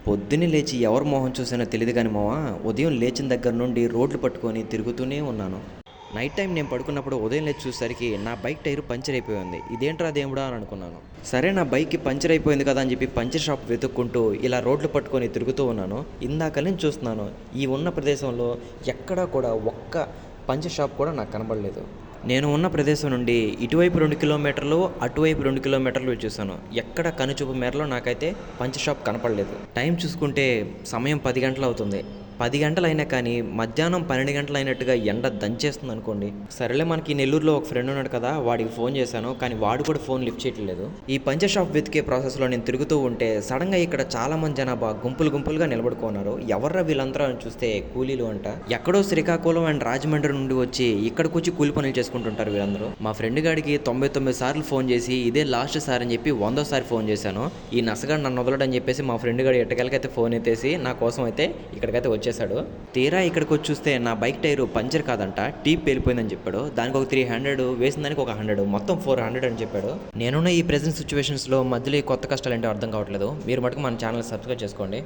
పొద్దున్నే లేచి ఎవరి మొహం చూసానో తెలీదు గానీ మామ, ఉదయం లేచిన దగ్గర నుండి రోడ్లు పట్టుకొని తిరుగుతూనే ఉన్నాను. నైట్ టైం నేను పడుకున్నప్పుడు ఉదయం లేచి చూసేసరికి నా బైక్ టైర్ పంచర్ అయిపోయి ఉంది. ఇదేంట్రా దేవుడా అని అనుకున్నాను. సరే నా బైక్‌కి పంచర్ అయిపోయింది కదా అని చెప్పి పంచర్ షాప్ వెతుక్కుంటూ ఇలా రోడ్లు పట్టుకొని తిరుగుతూ ఉన్నాను. ఇందాక నుంచి చూస్తున్నాను. ఈ ఉన్న ప్రదేశంలో ఎక్కడా కూడా ఒక్క పంచర్ షాప్ కూడా నాకు కనబడలేదు. నేను ఉన్న ప్రదేశం నుండి ఇటువైపు 2 కిలోమీటర్లు, అటువైపు 2 కిలోమీటర్లు చూశాను. ఎక్కడ కనుచూపు మేరలో నాకైతే పంచర్ షాప్ కనపడలేదు. టైం చూసుకుంటే సమయం 10 గంటలవుతుంది. 10 గంటలైనా కానీ మధ్యాహ్నం 12 గంటలయినట్టుగా ఎండ దంచేస్తుందనుకోండి. సరేలే మనకి నెల్లూరులో ఒక ఫ్రెండ్ ఉన్నాడు కదా! వాడికి ఫోన్ చేశాను. కానీ వాడు కూడా ఫోన్ లిఫ్ట్ చేయట్లేదు. ఈ పంచర్ షాప్ వెతికే ప్రాసెస్‌లో నేను తిరుగుతూ ఉంటే సడెన్‌గా ఇక్కడ చాలామంది జనాభా గుంపులుగా నిలబడుకున్నారు. ఎవర్రా వీళ్ళందరూ అని చూస్తే కూలీలు అంట. ఎక్కడో శ్రీకాకుళం అండ్ రాజమండ్రి నుండి వచ్చి ఇక్కడికొచ్చి కూలి పనులు చేసుకుంటుంటారు వీళ్ళందరూ. మా ఫ్రెండ్ గాడికి 99 సార్లు ఫోన్ చేసి ఇదే లాస్ట్ సారి అని చెప్పి 100వ ఫోన్ చేశాను. ఈ నసగాడు నన్ను వదలడని చెప్పేసి మా ఫ్రెండ్ గాడు ఎట్టకేలకైతే ఫోన్ ఎత్తేసి నా కోసం అయితే ఇక్కడికైతే వచ్చేసాడు. తీరా ఇక్కడికి వచ్చి చూస్తే నా బైక్ టైరు పంచర్ కాదంట, టీప్ పేలిపోయిందని చెప్పాడు. దానికి ఒక 300, వేసిన దానికి ఒక 100, మొత్తం 400 అని చెప్పాడు. నేనున్న ఈ ప్రెజెంట్ సిచ్యువేషన్స్లో మధ్యలో ఈ కొత్త కష్టాలు ఏంటో అర్థం కావట్లేదు. మీరు మటుకు మన ఛానల్ సబ్స్క్రైబ్ చేసుకోండి.